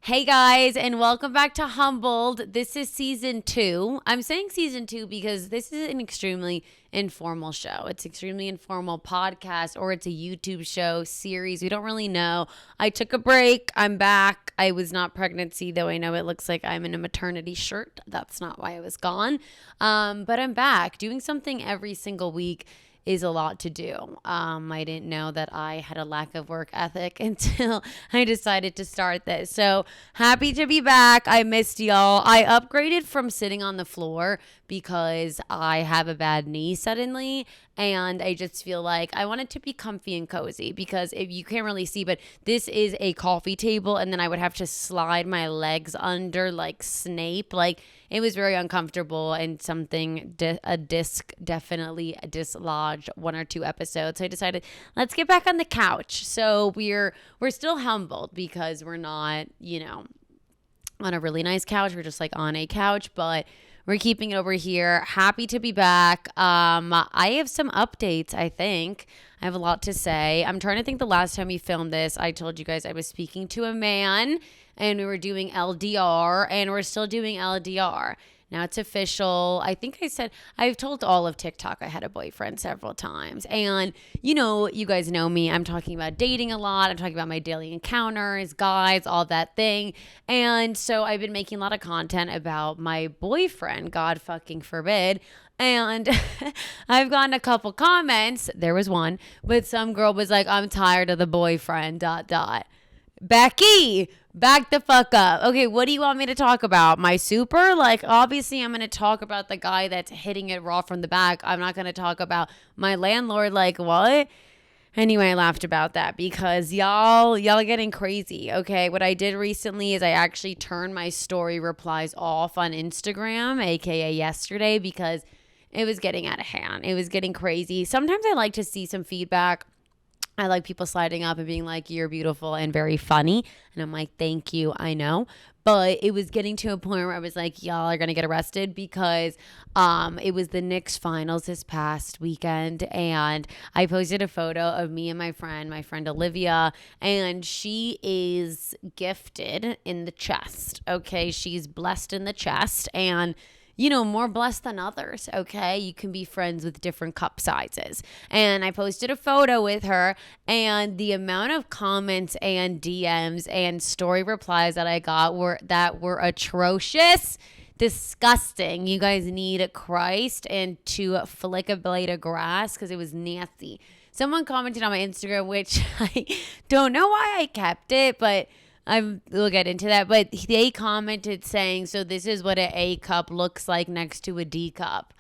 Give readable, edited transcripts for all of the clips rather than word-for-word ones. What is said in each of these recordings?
Hey guys, and welcome back to Humbled. This is season 2. I'm saying season 2 because this is an extremely informal show. It's extremely informal podcast, or it's a YouTube show series. We don't really know. I took a break. I'm back. I was not pregnancy, though I know it looks like I'm in a maternity shirt. That's not why I was gone. But I'm back doing something every single week is a lot to do. I didn't know that I had a lack of work ethic until I decided to start this. So happy to be back. I missed y'all. I upgraded from sitting on the floor because I have a bad knee suddenly. And I just feel like I want it to be comfy and cozy because if you can't really see, but this is a coffee table and then I would have to slide my legs under like Snape. Like it was very uncomfortable and a disc definitely dislodged 1 or 2 episodes. So I decided let's get back on the couch. So we're still humbled because we're not, on a really nice couch. We're just like on a couch, but we're keeping it over here. Happy to be back. I have some updates, I think. I have a lot to say. I'm trying to think the last time we filmed this, I told you guys I was speaking to a man and we were doing LDR and we're still doing LDR. Now it's official. I think I've told all of TikTok I had a boyfriend several times. And, you guys know me. I'm talking about dating a lot. I'm talking about my daily encounters, guys, all that thing. And so I've been making a lot of content about my boyfriend, God fucking forbid. And I've gotten a couple comments. There was one, but some girl was like, I'm tired of the boyfriend, ... Becky, back the fuck up. Okay, what do you want me to talk about? My super? Like, obviously, I'm going to talk about the guy that's hitting it raw from the back. I'm not going to talk about my landlord. Like, what? Anyway, I laughed about that because y'all getting crazy. Okay, what I did recently is I actually turned my story replies off on Instagram, aka yesterday, because it was getting out of hand. It was getting crazy. Sometimes I like to see some feedback. I like people sliding up and being like, you're beautiful and very funny. And I'm like, thank you. I know. But it was getting to a point where I was like, y'all are going to get arrested because it was the Knicks finals this past weekend. And I posted a photo of me and my friend Olivia, and she is gifted in the chest. Okay. She's blessed in the chest and more blessed than others, okay? You can be friends with different cup sizes. And I posted a photo with her, and the amount of comments and DMs and story replies that I got were atrocious, disgusting. You guys need Christ and to flick a blade of grass because it was nasty. Someone commented on my Instagram, which I don't know why I kept it, but we'll get into that, but they commented saying, so this is what an A cup looks like next to a D cup.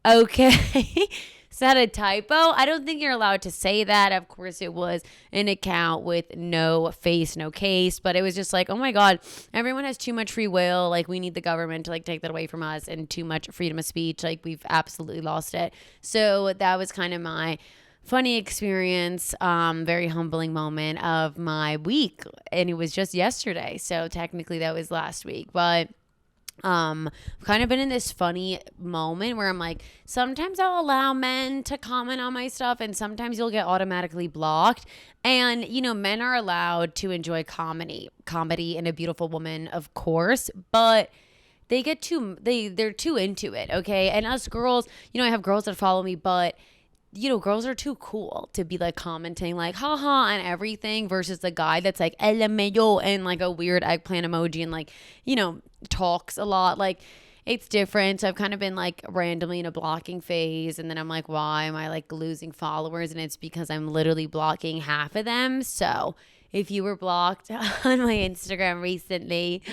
Okay. Is that a typo? I don't think you're allowed to say that. Of course, it was an account with no face, no case, but it was just like, oh my God, everyone has too much free will. Like, we need the government to take that away from us, and too much freedom of speech. Like, we've absolutely lost it. So that was kind of my funny experience, very humbling moment of my week, and it was just yesterday, so technically that was last week, but I've kind of been in this funny moment where I'm like, sometimes I'll allow men to comment on my stuff and sometimes you'll get automatically blocked. And men are allowed to enjoy comedy in a beautiful woman, of course, but they're too into it, okay? And us girls, I have girls that follow me, but girls are too cool to be like commenting like haha on everything versus the guy that's like LMAO and like a weird eggplant emoji and like talks a lot. Like, it's different. So I've kind of been like randomly in a blocking phase, and then I'm like, why am I like losing followers? And it's because I'm literally blocking half of them. So if you were blocked on my Instagram recently,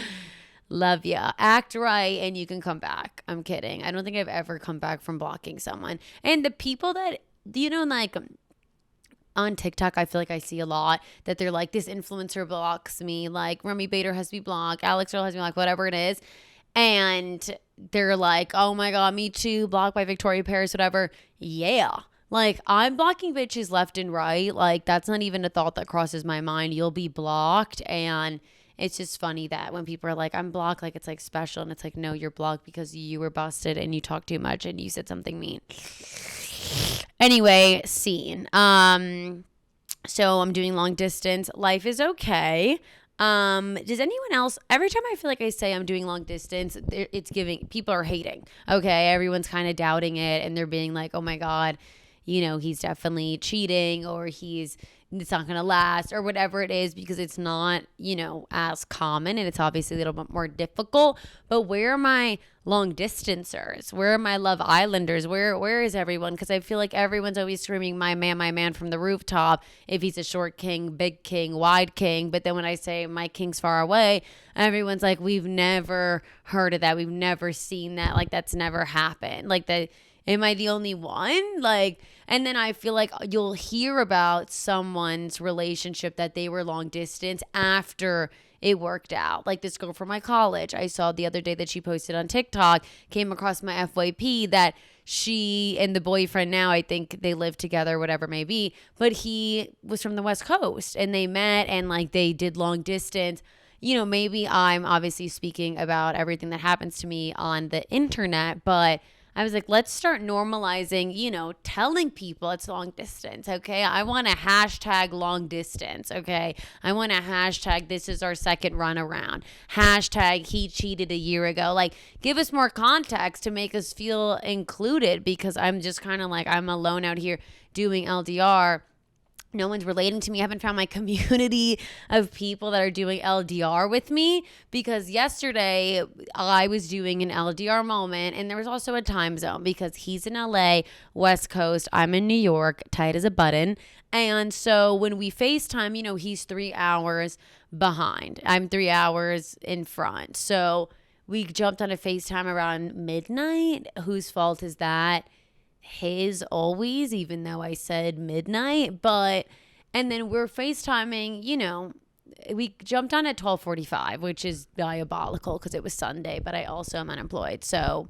love ya. Act right and you can come back. I'm kidding. I don't think I've ever come back from blocking someone. And the people that, like on TikTok, I feel like I see a lot that they're like, this influencer blocks me. Like, Remy Bader has to be blocked. Alex Earl has to be blocked, whatever it is. And they're like, oh my God, me too. Blocked by Victoria Paris, whatever. Yeah. Like, I'm blocking bitches left and right. Like, that's not even a thought that crosses my mind. You'll be blocked. And it's just funny that when people are like, I'm blocked, like it's like special. And it's like, no, you're blocked because you were busted and you talked too much and you said something mean. Anyway, scene. So I'm doing long distance. Life is okay. Does anyone else, every time I feel like I say I'm doing long distance, it's giving, people are hating. Okay. Everyone's kind of doubting it and they're being like, oh my God, he's definitely cheating or it's not going to last or whatever it is because it's not, as common and it's obviously a little bit more difficult. But where are my long distancers? Where are my Love Islanders? Where is everyone? Because I feel like everyone's always screaming my man from the rooftop if he's a short king, big king, wide king. But then when I say my king's far away, everyone's like, we've never heard of that. We've never seen that. Like that's never happened. Like that. Am I the only one? Like, and then I feel like you'll hear about someone's relationship that they were long distance after it worked out. Like this girl from my college, I saw the other day that she posted on TikTok, came across my FYP that she and the boyfriend now, I think they live together, whatever it may be, but he was from the West Coast and they met and like they did long distance. Maybe I'm obviously speaking about everything that happens to me on the internet, but I was like, let's start normalizing, telling people it's long distance, okay? I want to hashtag long distance, okay? I want to hashtag this is our second run around. Hashtag he cheated a year ago. Like, give us more context to make us feel included because I'm just kind of like, I'm alone out here doing LDR. No one's relating to me. I haven't found my community of people that are doing LDR with me because yesterday I was doing an LDR moment and there was also a time zone because he's in LA, West Coast. I'm in New York, tight as a button. And so when we FaceTime, he's 3 hours behind. I'm 3 hours in front. So we jumped on a FaceTime around midnight. Whose fault is that? His always, even though I said midnight, and then we're FaceTiming, we jumped on at 12:45, which is diabolical because it was Sunday, but I also am unemployed. So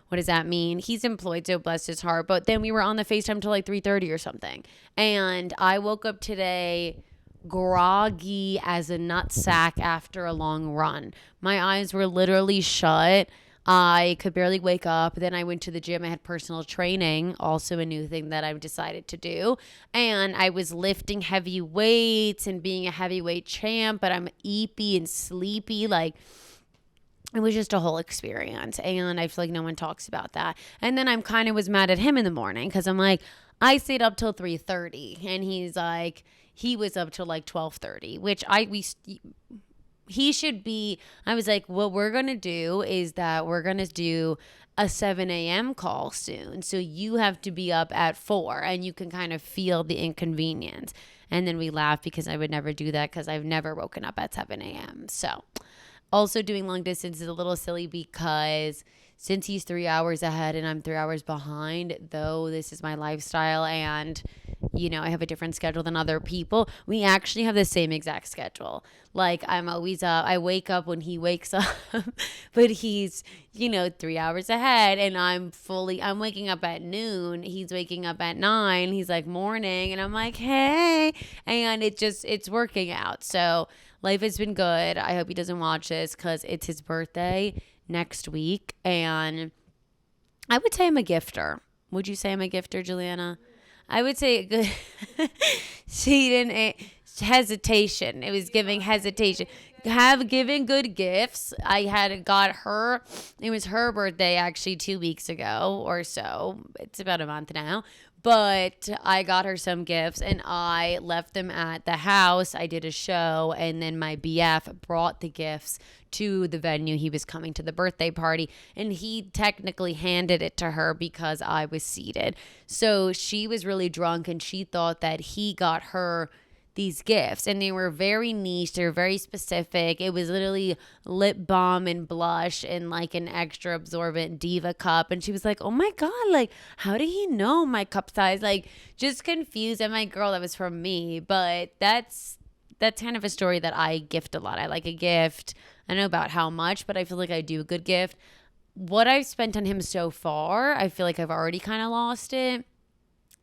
what does that mean? He's employed, so bless his heart. But then we were on the FaceTime till like 3:30 or something. And I woke up today groggy as a nutsack after a long run. My eyes were literally shut. I could barely wake up. Then I went to the gym. I had personal training, also a new thing that I've decided to do. And I was lifting heavy weights and being a heavyweight champ, but I'm eepy and sleepy. Like, it was just a whole experience. And I feel like no one talks about that. And then I'm kind of was mad at him in the morning because I'm like, I stayed up till 3:30. And he's like, he was up till like 12:30, which he should be. I was like, what we're going to do is that we're going to do a 7 a.m. call soon. So you have to be up at 4 and you can kind of feel the inconvenience. And then we laughed because I would never do that because I've never woken up at 7 a.m. So also doing long distance is a little silly because since he's 3 hours ahead and I'm 3 hours behind, though this is my lifestyle and I have a different schedule than other people. We actually have the same exact schedule. Like I'm always up. I wake up when he wakes up, but he's, 3 hours ahead and I'm waking up at noon. He's waking up at 9. He's like morning and I'm like, hey, and it's working out. So life has been good. I hope he doesn't watch this because it's his birthday next week. And I would say I'm a gifter. Would you say I'm a gifter, Juliana? I would say good. She didn't hesitation. It was giving hesitation. Have given good gifts. I had got her. It was her birthday actually 2 weeks ago or so. It's about a month now. But I got her some gifts and I left them at the house. I did a show and then my BF brought the gifts to the venue. He was coming to the birthday party and he technically handed it to her because I was seated. So she was really drunk and she thought that he got her these gifts and they were very niche. They were very specific. It was literally lip balm and blush and like an extra absorbent diva cup. And she was like, oh my God, like, how did he know my cup size? Like just confused. And my girl, that was from me, but that's kind of a story that I gift a lot. I like a gift. I don't know about how much, but I feel like I do a good gift. What I've spent on him so far, I feel like I've already kind of lost it.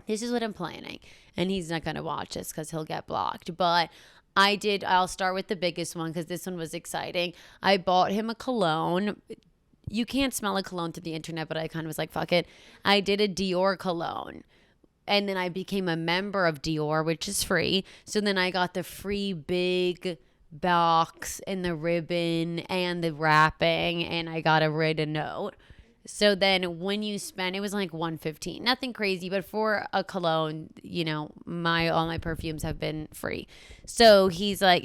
This is what I'm planning. And he's not going to watch this because he'll get blocked. But I'll start with the biggest one because this one was exciting. I bought him a cologne. You can't smell a cologne through the internet, but I kind of was like, fuck it. I did a Dior cologne. And then I became a member of Dior, which is free. So then I got the free big box and the ribbon and the wrapping, and I got to write a note. So then when you spend, it was like 115, nothing crazy, but for a cologne, all my perfumes have been free. So he's like,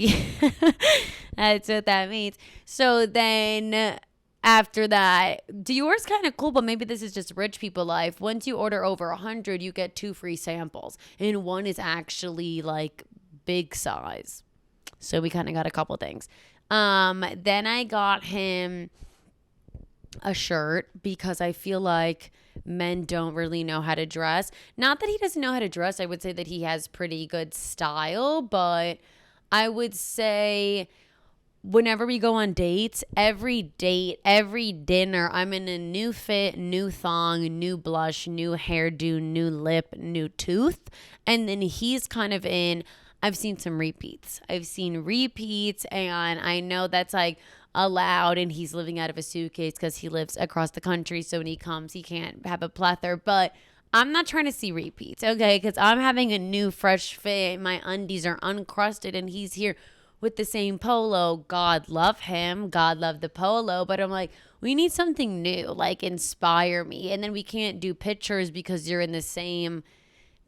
that's what that means. So then after that, Dior's kind of cool, but maybe this is just rich people life. Once you order over 100, you get 2 free samples, and one is actually like big size. So we kind of got a couple things. Then I got him a shirt because I feel like men don't really know how to dress. Not that he doesn't know how to dress. I would say that he has pretty good style, but I would say whenever we go on dates, every date, every dinner, I'm in a new fit, new thong, new blush, new hairdo, new lip, new tooth. And then he's kind of in, I've seen some repeats. And I know that's like allowed, and he's living out of a suitcase because he lives across the country. So when he comes, he can't have a plethora. But I'm not trying to see repeats, okay? Because I'm having a new fresh fit. My undies are uncrusted, and he's here with the same polo. God love him. God love the polo. But I'm like, we need something new, like inspire me. And then we can't do pictures because you're in the same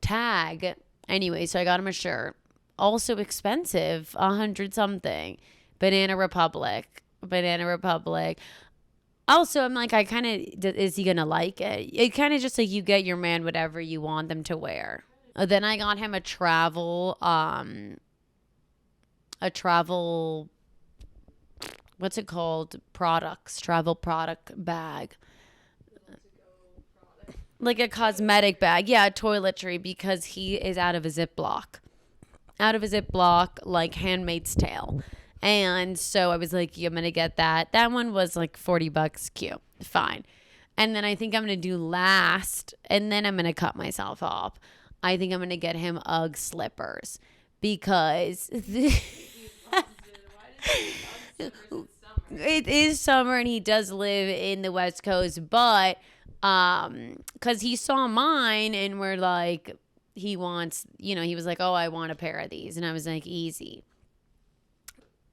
tag. Anyway, so I got him a shirt. Also expensive, 100 something. Banana Republic. Also, I'm like, is he going to like it? It kind of just like you get your man whatever you want them to wear. Then I got him a travel, what's it called? Travel product bag. Like a cosmetic bag. Yeah, toiletry, because he is out of a Ziploc, like Handmaid's Tale. And so I was like, I'm going to get that. That one was like $40. Cute. Fine. And then I think I'm going to do last, and then I'm going to cut myself off. I think I'm going to get him Ugg slippers because it is summer and he does live in the West Coast, but because he saw mine and we're like, he wants, he was like, oh, I want a pair of these. And I was like, easy.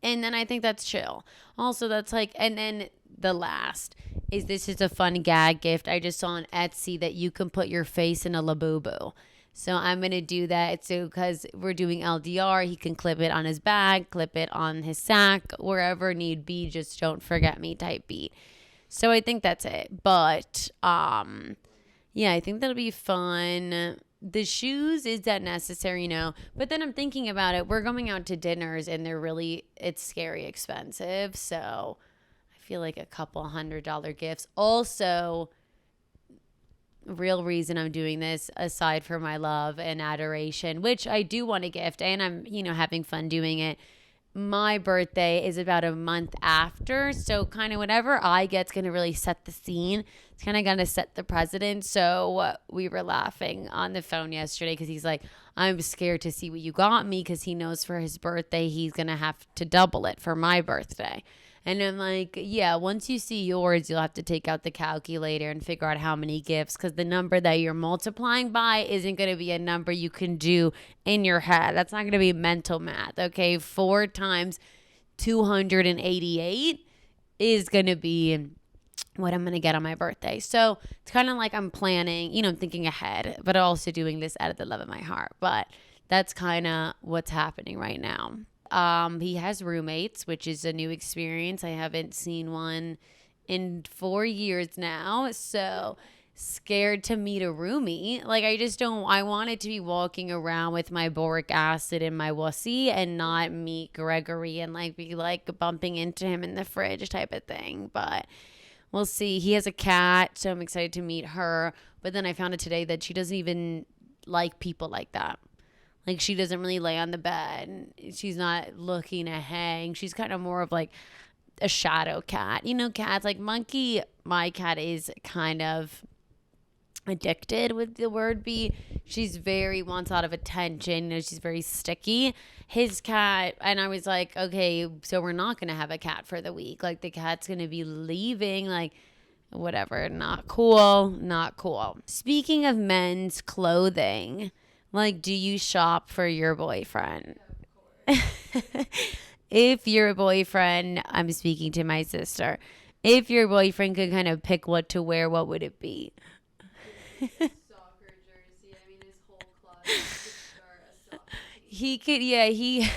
And then I think that's chill. Also, that's like, and then the last is, this is a fun gag gift. I just saw on Etsy that you can put your face in a labubu. So I'm going to do that. So because we're doing LDR, he can clip it on his bag, clip it on his sack, wherever need be. Just don't forget me type beat. So I think that's it. But yeah, I think that'll be fun. The shoes, is that necessary? No. But then I'm thinking about it. We're going out to dinners and it's scary expensive. So I feel like a couple $100 gifts. Also, real reason I'm doing this, aside from my love and adoration, which I do want to gift, and I'm, having fun doing it. My birthday is about a month after. So kind of whatever I get's going to really set the scene. It's kind of going to set the precedent. So we were laughing on the phone yesterday because he's like, I'm scared to see what you got me, because he knows for his birthday he's going to have to double it for my birthday. And I'm like, yeah, once you see yours, you'll have to take out the calculator and figure out how many gifts, because the number that you're multiplying by isn't going to be a number you can do in your head. That's not going to be mental math, okay? 4 times 288 is going to be what I'm going to get on my birthday. So it's kind of like I'm planning, I'm thinking ahead, but also doing this out of the love of my heart. But that's kind of what's happening right now. He has roommates, which is a new experience. I haven't seen one in 4 years now. So scared to meet a roomie. Like, I wanted to be walking around with my boric acid and my wussy and not meet Gregory and be bumping into him in the fridge type of thing. But we'll see. He has a cat, so I'm excited to meet her. But then I found out today that she doesn't even like people like that. Like, she doesn't really lay on the bed. She's not looking to hang. She's kind of more of like a shadow cat. Cats like Monkey. My cat is kind of addicted with the word be. She's wants a lot of attention. She's very sticky. His cat, and I was like, okay, so we're not going to have a cat for the week. Like, the cat's going to be leaving. Like, whatever. Not cool. Speaking of men's clothing, do you shop for your boyfriend? if your boyfriend, I'm speaking to my sister, if your boyfriend could kind of pick what to wear, what would it be? Soccer jersey. I mean, his whole closet could start a soccer team. He could, yeah, he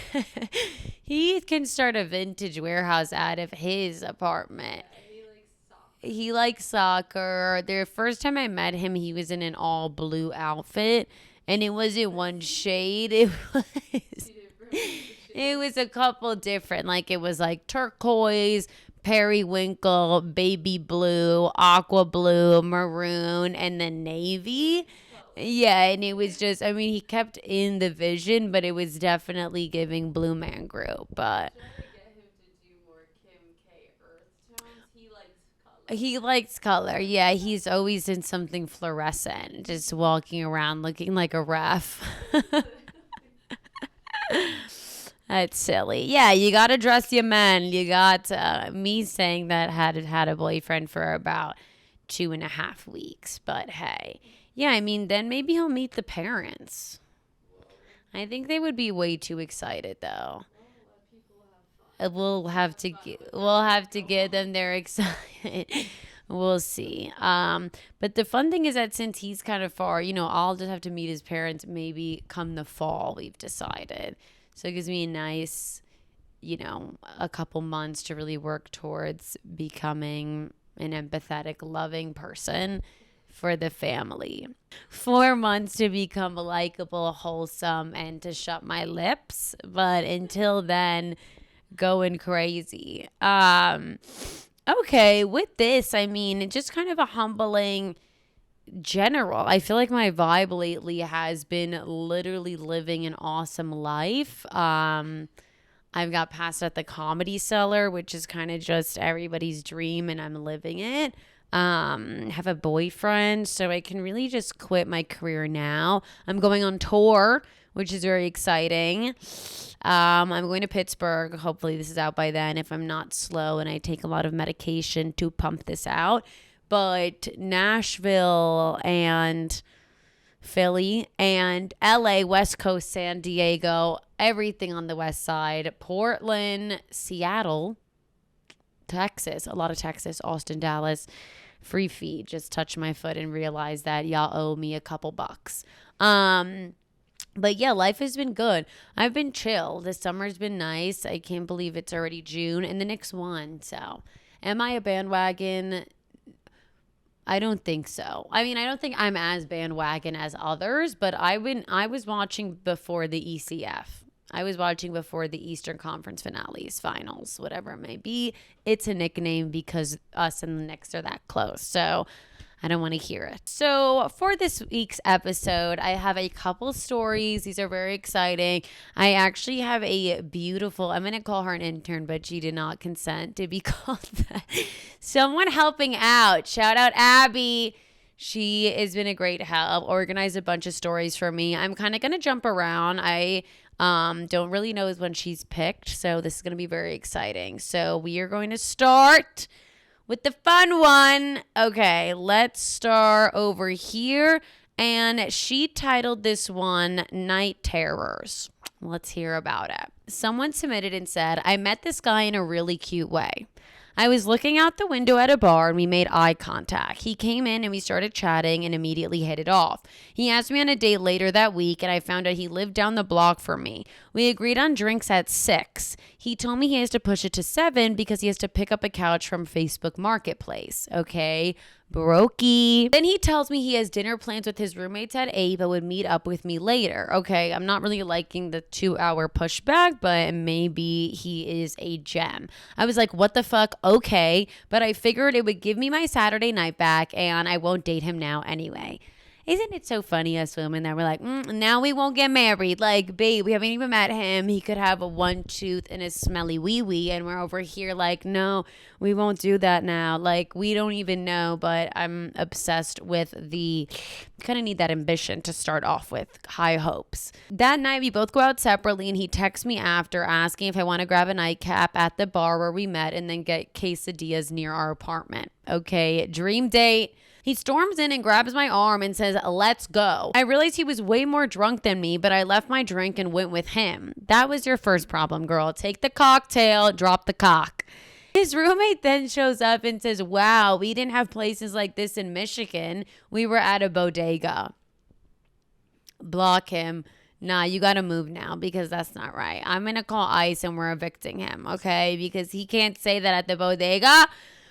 he can start a vintage warehouse out of his apartment. Yeah, he likes soccer. He likes soccer. The first time I met him, he was in an all blue outfit, and it wasn't one shade. It was it was a couple different. Like it was like turquoise, periwinkle, baby blue, aqua blue, maroon, and then navy. Yeah, and it was just, I mean, he kept in the vision, but it was definitely giving Blue Man Group. But Try to get him to do more Kim K earth tones. He likes color. he likes color. Yeah, he's always in something fluorescent, just walking around looking like a ref. That's silly. Yeah, you got to dress your men. You got me saying that had a boyfriend for about 2.5 weeks. But hey, yeah, I mean, then maybe he'll meet the parents. I think they would be way too excited though. Let people have fun. We'll have to give them their excitement. We'll see. But the fun thing is that since he's kind of far, I'll just have to meet his parents maybe come the fall, we've decided. So it gives me a nice, a couple months to really work towards becoming an empathetic, loving person for the family. 4 months to become likable, wholesome, and to shut my lips. But until then, going crazy. Okay, with this, I mean, just kind of a humbling general. I feel like my vibe lately has been literally living an awesome life. I've got passed at the Comedy Cellar, which is kind of just everybody's dream, and I'm living it. Have a boyfriend, so I can really just quit my career now. I'm going on tour, which is very exciting. I'm going to Pittsburgh. Hopefully this is out by then if I'm not slow and I take a lot of medication to pump this out. But Nashville and Philly and LA, West Coast, San Diego, everything on the West Side, Portland, Seattle, Texas, a lot of Texas, Austin, Dallas, free feed. Just touch my foot and realize that y'all owe me a couple bucks. But yeah, life has been good. I've been chill. The summer's been nice. I can't believe it's already June and the Knicks won. So am I a bandwagon? I don't think so. I mean, I don't think I'm as bandwagon as others, but I was watching before the ECF. I was watching before the Eastern Conference finales, finals, whatever it may be. It's a nickname because us and the Knicks are that close. So I don't want to hear it. So for this week's episode, I have a couple stories. These are very exciting. I actually have a beautiful, I'm going to call her an intern, but she did not consent to be called that. Someone helping out. Shout out Abby. She has been a great help, organized a bunch of stories for me. I'm kind of going to jump around. I don't really know when she's picked, so this is going to be very exciting. So we are going to start with the fun one. Okay, let's start over here. And she titled this one Night Terrors. Let's hear about it. Someone submitted and said, I met this guy in a really cute way. I was looking out the window at a bar and we made eye contact. He came in and we started chatting and immediately hit it off. He asked me on a date later that week and I found out he lived down the block from me. We agreed on drinks at 6. He told me he has to push it to 7 because he has to pick up a couch from Facebook Marketplace. Okay, brokey. Then he tells me he has dinner plans with his roommates at 8 but would meet up with me later. Okay, I'm not really liking the 2-hour pushback, but maybe he is a gem. I was like, what the fuck? Okay, but I figured it would give me my Saturday night back and I won't date him now anyway. Isn't it so funny, us women, that we're like, now we won't get married. Like, babe, we haven't even met him. He could have a one tooth and a smelly wee-wee. And we're over here like, no, we won't do that now. Like, we don't even know. But I'm obsessed with the kind of need that ambition to start off with, high hopes. That night, we both go out separately, and he texts me after asking if I want to grab a nightcap at the bar where we met and then get quesadillas near our apartment. Okay, dream date. He storms in and grabs my arm and says, let's go. I realized he was way more drunk than me, but I left my drink and went with him. That was your first problem, girl. Take the cocktail, drop the cock. His roommate then shows up and says, wow, we didn't have places like this in Michigan. We were at a bodega. Block him. Nah, you got to move now because that's not right. I'm going to call ICE and we're evicting him, okay? Because he can't say that at the bodega.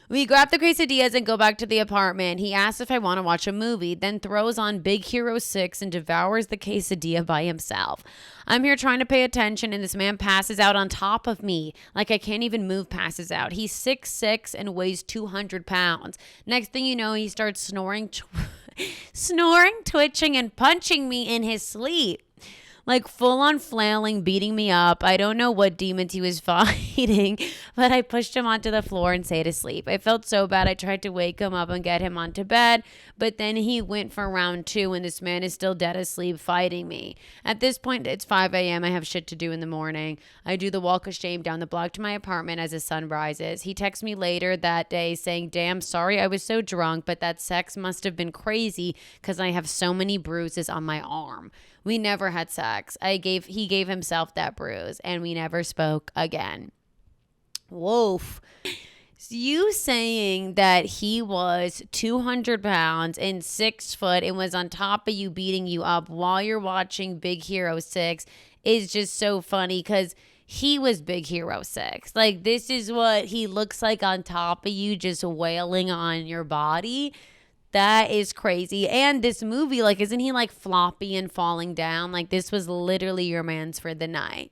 We grab the quesadillas and go back to the apartment. He asks if I want to watch a movie, then throws on Big Hero 6 and devours the quesadilla by himself. I'm here trying to pay attention, and this man passes out on top of me. Like I can't even move, passes out. He's 6'6" and weighs 200 pounds. Next thing you know, he starts snoring, twitching, and punching me in his sleep. Like full on flailing, beating me up. I don't know what demons he was fighting, but I pushed him onto the floor and stayed asleep. I felt so bad. I tried to wake him up and get him onto bed, but then he went for round 2 and this man is still dead asleep fighting me. At this point, it's 5 a.m. I have shit to do in the morning. I do the walk of shame down the block to my apartment as the sun rises. He texts me later that day saying, damn, sorry I was so drunk, but that sex must have been crazy because I have so many bruises on my arm. We never had sex. He gave himself that bruise and we never spoke again. Woof. You saying that he was 200 pounds and 6 foot and was on top of you beating you up while you're watching Big Hero 6 is just so funny because he was Big Hero 6. Like, this is what he looks like on top of you, just wailing on your body. That is crazy. And this movie, like, isn't he like floppy and falling down? Like, this was literally your man's for the night.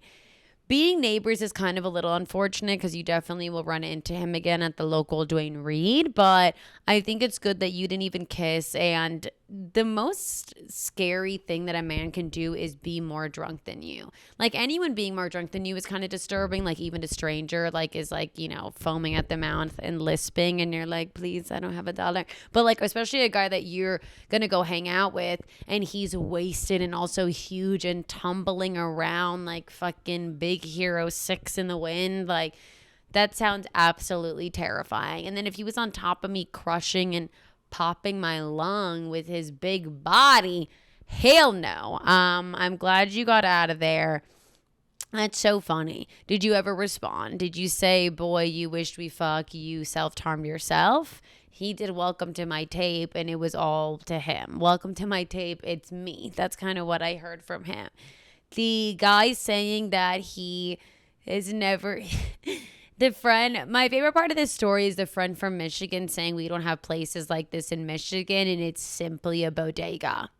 Being neighbors is kind of a little unfortunate because you definitely will run into him again at the local Duane Reade. But I think it's good that you didn't even kiss. And the most scary thing that a man can do is be more drunk than you. Like, anyone being more drunk than you is kind of disturbing. Like, even a stranger, like, is like, you know, foaming at the mouth and lisping. And you're like, please, I don't have $1. But like, especially a guy that you're going to go hang out with and he's wasted and also huge and tumbling around like fucking Big Hero 6 in the wind. Like, that sounds absolutely terrifying. And then if he was on top of me crushing and popping my lung with his big body, hell no. I'm glad you got out of there. That's so funny. Did you ever respond? Did you say, boy, you wished we fuck, you self-harmed yourself? He did welcome to my tape and it was all to him. Welcome to my tape, it's me. That's kind of what I heard from him. The guy saying that he is never... The friend, my favorite part of this story is the friend from Michigan saying we don't have places like this in Michigan and it's simply a bodega.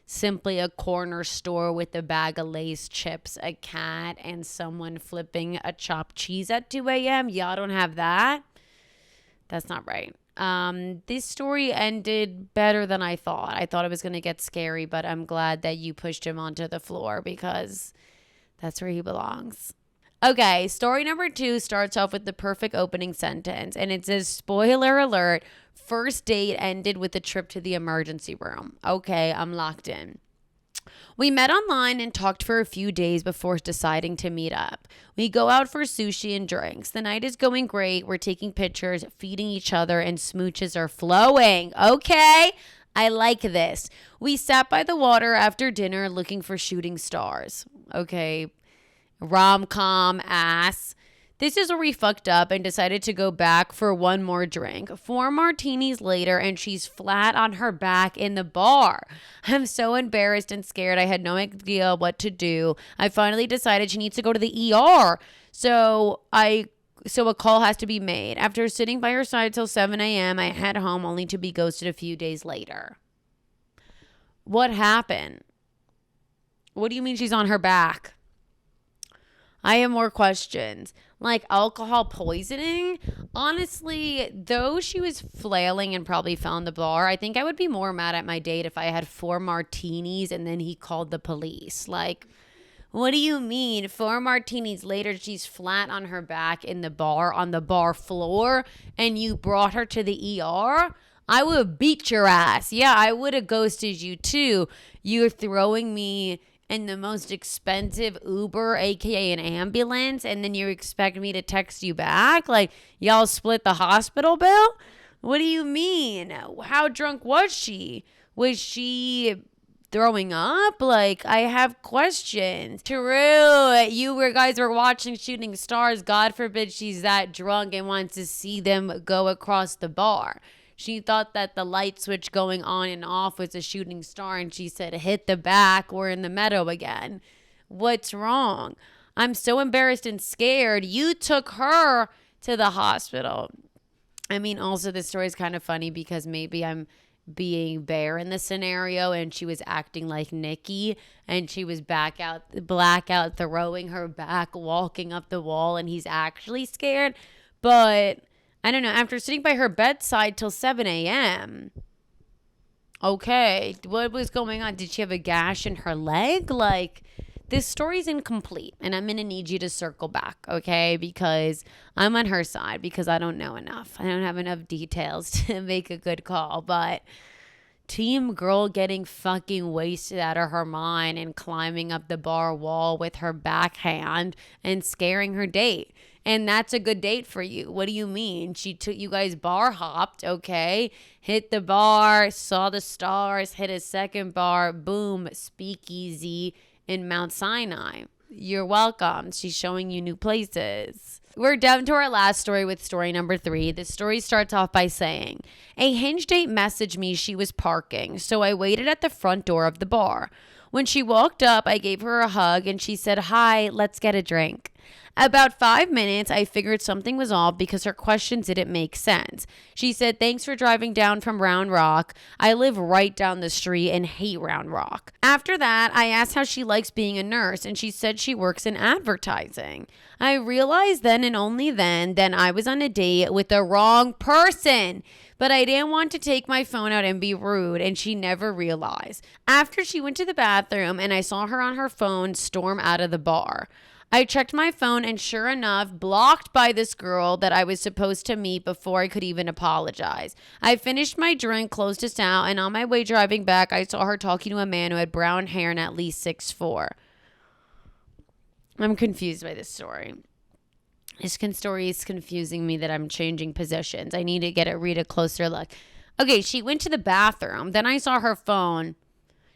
Simply a corner store with a bag of Lay's chips, a cat, and someone flipping a chopped cheese at 2 a.m. Y'all don't have that? That's not right. This story ended better than I thought. I thought it was going to get scary, but I'm glad that you pushed him onto the floor because that's where he belongs. Okay, story number 2 starts off with the perfect opening sentence, and it says, spoiler alert, first date ended with a trip to the emergency room. Okay, I'm locked in. We met online and talked for a few days before deciding to meet up. We go out for sushi and drinks. The night is going great. We're taking pictures, feeding each other, and smooches are flowing. Okay, I like this. We sat by the water after dinner looking for shooting stars. Okay, rom-com ass. This is where we fucked up and decided to go back for one more drink. 4 martinis later and she's flat on her back in the bar. I'm so embarrassed and scared. I had no idea what to do. I finally decided she needs to go to the ER. So a call has to be made. After sitting by her side till 7 a.m., I head home only to be ghosted a few days later. What happened? What do you mean she's on her back? I have more questions. Like alcohol poisoning? Honestly, though she was flailing and probably fell in the bar, I think I would be more mad at my date if I had 4 martinis and then he called the police. Like, what do you mean? 4 martinis later, she's flat on her back in the bar, on the bar floor, and you brought her to the ER? I would beat your ass. Yeah, I would have ghosted you too. You're throwing me in the most expensive Uber, aka an ambulance, and then you expect me to text you back? Like, y'all split the hospital bill? What do you mean? How drunk was she? Was she throwing up? Like, I have questions. True. Guys were watching Shooting Stars. God forbid she's that drunk and wants to see them go across the bar. She thought that the light switch going on and off was a shooting star, and she said, hit the back, we're in the meadow again. What's wrong? I'm so embarrassed and scared. You took her to the hospital. I mean, also, this story is kind of funny because maybe I'm being Bear in the scenario and she was acting like Nikki and she was blackout throwing her back, walking up the wall, and he's actually scared. But I don't know, after sitting by her bedside till 7 a.m. Okay, what was going on? Did she have a gash in her leg? Like, this story's incomplete, and I'm going to need you to circle back, okay? Because I'm on her side because I don't know enough. I don't have enough details to make a good call, but team girl getting fucking wasted out of her mind and climbing up the bar wall with her backhand and scaring her date. And that's a good date for you. What do you mean? She took you guys bar hopped, okay? Hit the bar, saw the stars, hit a second bar, boom, speakeasy in Mount Sinai. You're welcome. She's showing you new places. We're down to our last story with story number 3. The story starts off by saying, a Hinge date messaged me she was parking, so I waited at the front door of the bar. When she walked up, I gave her a hug and she said, hi, let's get a drink. About 5 minutes, I figured something was off because her questions didn't make sense. She said, thanks for driving down from Round Rock. I live right down the street and hate Round Rock. After that, I asked how she likes being a nurse, and she said she works in advertising. I realized then and only then I was on a date with the wrong person. But I didn't want to take my phone out and be rude, and she never realized. After she went to the bathroom and I saw her on her phone storm out of the bar. I checked my phone and sure enough, blocked by this girl that I was supposed to meet before I could even apologize. I finished my drink, closed us out, and on my way driving back, I saw her talking to a man who had brown hair and at least 6'4". I'm confused by this story. This story is confusing me that I'm changing positions. I need to read a closer look. Okay, she went to the bathroom. Then I saw her phone.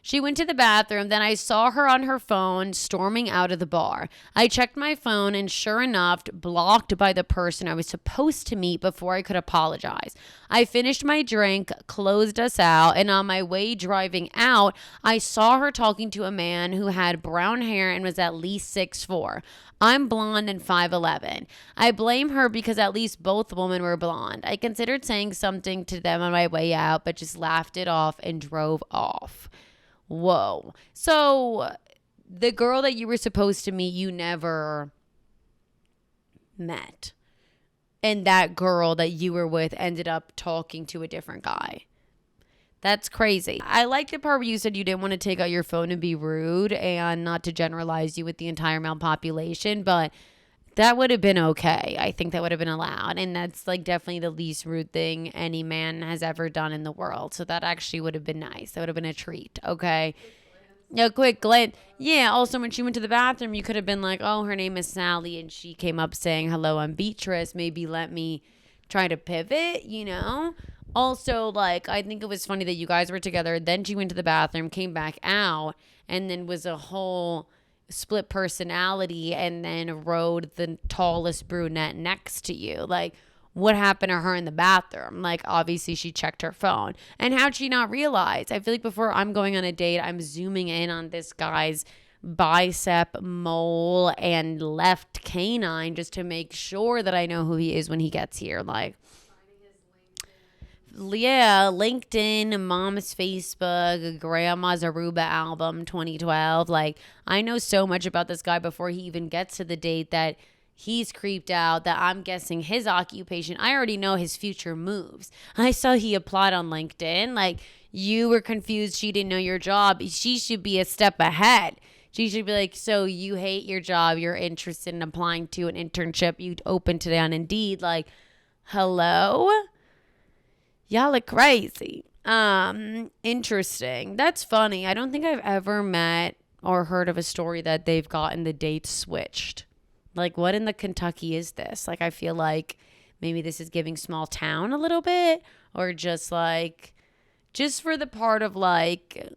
She went to the bathroom. Then I saw her on her phone storming out of the bar. I checked my phone and sure enough, blocked by the person I was supposed to meet before I could apologize. I finished my drink, closed us out, and on my way driving out, I saw her talking to a man who had brown hair and was at least 6'4". I'm blonde and 5'11". I blame her because at least both women were blonde. I considered saying something to them on my way out, but just laughed it off and drove off. Whoa. So the girl that you were supposed to meet, you never met. And that girl that you were with ended up talking to a different guy. That's crazy. I liked the part where you said you didn't want to take out your phone and be rude and not to generalize you with the entire male population, but that would have been okay. I think that would have been allowed. And that's like definitely the least rude thing any man has ever done in the world. So that actually would have been nice. That would have been a treat. Okay. A quick glance. Yeah. Also, when she went to the bathroom, you could have been like, oh, her name is Sally. And she came up saying, hello, I'm Beatrice. Maybe let me try to pivot, you know? Also, like, I think it was funny that you guys were together. Then she went to the bathroom, came back out, and then was a whole split personality and then rode the tallest brunette next to you. Like, what happened to her in the bathroom? Like, obviously she checked her phone. And how'd she not realize? I feel like before I'm going on a date, I'm zooming in on this guy's bicep, mole, and left canine just to make sure that I know who he is when he gets here. Like, yeah, LinkedIn, mom's Facebook, grandma's Aruba album 2012. Like, I know so much about this guy before he even gets to the date that he's creeped out, that I'm guessing his occupation. I already know his future moves. I saw he applied on LinkedIn. Like, you were confused. She didn't know your job. She should be a step ahead. She should be like, so you hate your job. You're interested in applying to an internship. You'd open today on Indeed. Like, hello? Y'all look crazy. Interesting. That's funny. I don't think I've ever met or heard of a story that they've gotten the dates switched. Like, what in the Kentucky is this? Like, I feel like maybe this is giving small town a little bit, or just like, just for the part of like,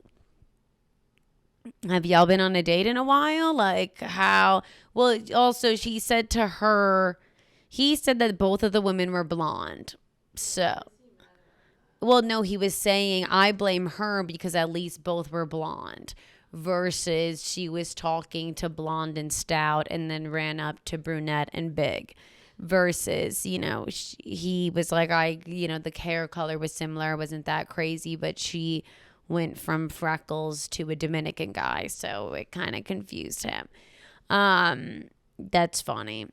have y'all been on a date in a while? Like, how? Well, also, she said to her, he said that both of the women were blonde. So, well, no, he was saying, I blame her because at least both were blonde, versus she was talking to blonde and stout and then ran up to brunette and big. Versus, he was like, the hair color was similar, wasn't that crazy, but she went from freckles to a Dominican guy. So it kind of confused him. That's funny.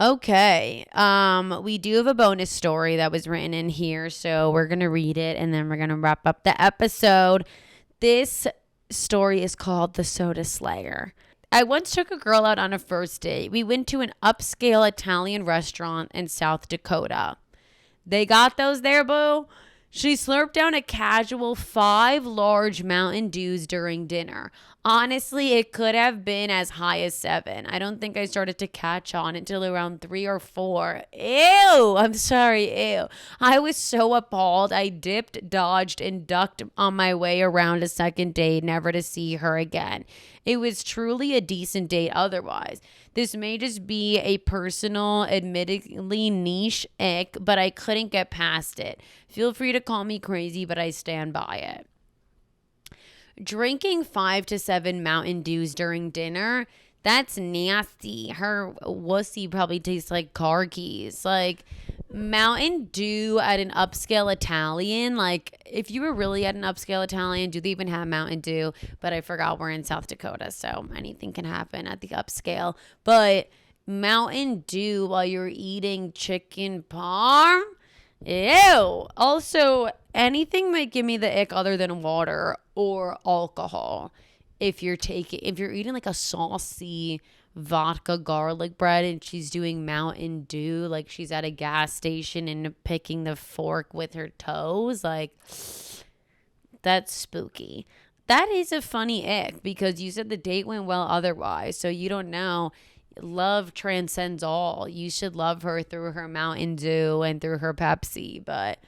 Okay. We do have a bonus story that was written in here, so we're going to read it and then we're going to wrap up the episode. This story is called The Soda Slayer. I once took a girl out on a first date. We went to an upscale Italian restaurant in South Dakota. They got those there, boo? She slurped down a casual 5 large Mountain Dews during dinner. Honestly, it could have been as high as 7. I don't think I started to catch on until around 3 or 4. Ew! I'm sorry, ew. I was so appalled. I dipped, dodged, and ducked on my way around a second date, never to see her again. It was truly a decent date otherwise. This may just be a personal, admittedly niche ick, but I couldn't get past it. Feel free to call me crazy, but I stand by it. Drinking 5 to 7 Mountain Dews during dinner, that's nasty. Her wussy probably tastes like car keys. Like, Mountain Dew at an upscale Italian, like, if you were really at an upscale Italian, do they even have Mountain Dew? But I forgot we're in South Dakota, so anything can happen at the upscale. But Mountain Dew while you're eating chicken parm? Ew. Also, anything might give me the ick other than water or alcohol. If you're eating like a saucy vodka garlic bread and she's doing Mountain Dew, like she's at a gas station and picking the fork with her toes, like, that's spooky. That is a funny ick because you said the date went well otherwise, so you don't know. Love transcends all. You should love her through her Mountain Dew and through her Pepsi, but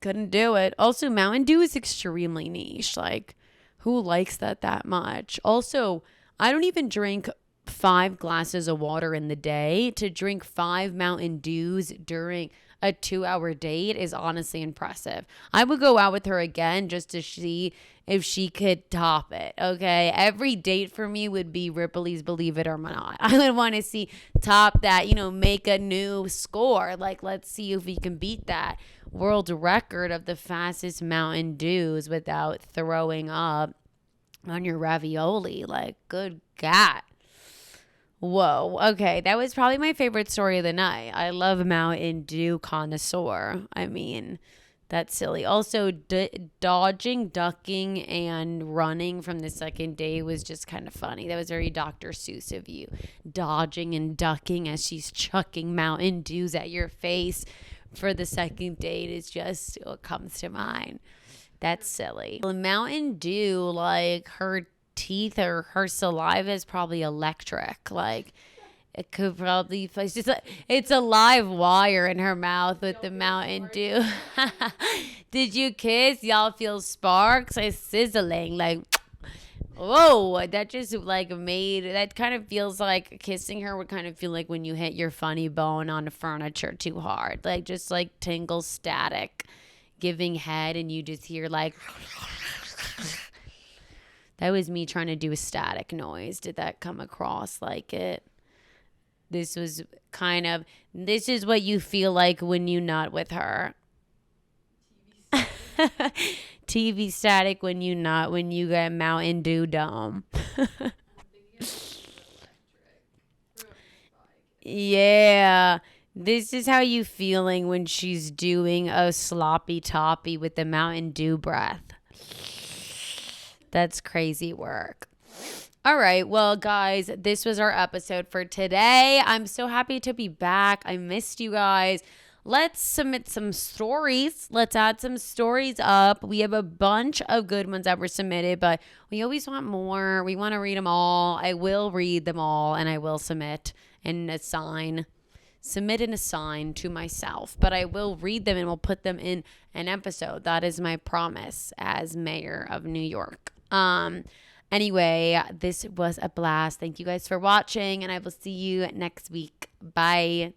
couldn't do it. Also, Mountain Dew is extremely niche. Like, who likes that much? Also, I don't even drink 5 glasses of water in the day. To drink 5 Mountain Dews during a 2-hour date is honestly impressive. I would go out with her again just to see if she could top it. Okay. Every date for me would be Ripley's Believe It or Not. I would want to see top that, make a new score. Like, let's see if we can beat that world record of the fastest Mountain Dews without throwing up on your ravioli. Like, good God. Whoa. Okay. That was probably my favorite story of the night. I love Mountain Dew connoisseur. I mean, that's silly. Also, dodging, ducking, and running from the second day was just kind of funny. That was very Dr. Seuss of you. Dodging and ducking as she's chucking Mountain Dews at your face for the second date is just what comes to mind. That's silly. Mountain Dew, like, her teeth or her saliva is probably electric. Like, it could probably it's a live wire in her mouth with the Mountain Dew. Did you kiss? Y'all feel sparks? It's sizzling. Like, whoa, that just like that kind of feels like kissing her would kind of feel like when you hit your funny bone on the furniture too hard. Like, just like tingle static giving head and you just hear like that was me trying to do a static noise. Did that come across like it? This is what you feel like when you nut with her. TV static when you nut, when you get Mountain Dew dome. Yeah. This is how you feeling when she's doing a sloppy toppy with the Mountain Dew breath. That's crazy work. All right. Well, guys, this was our episode for today. I'm so happy to be back. I missed you guys. let's submit some stories. Let's add some stories up. We have a bunch of good ones that were submitted, but we always want more. We want to read them all. I will read them all, and I will submit and assign to myself, but I will read them and we'll put them in an episode. That is my promise as mayor of New York. Anyway, this was a blast. Thank you guys for watching, and I will see you next week. Bye.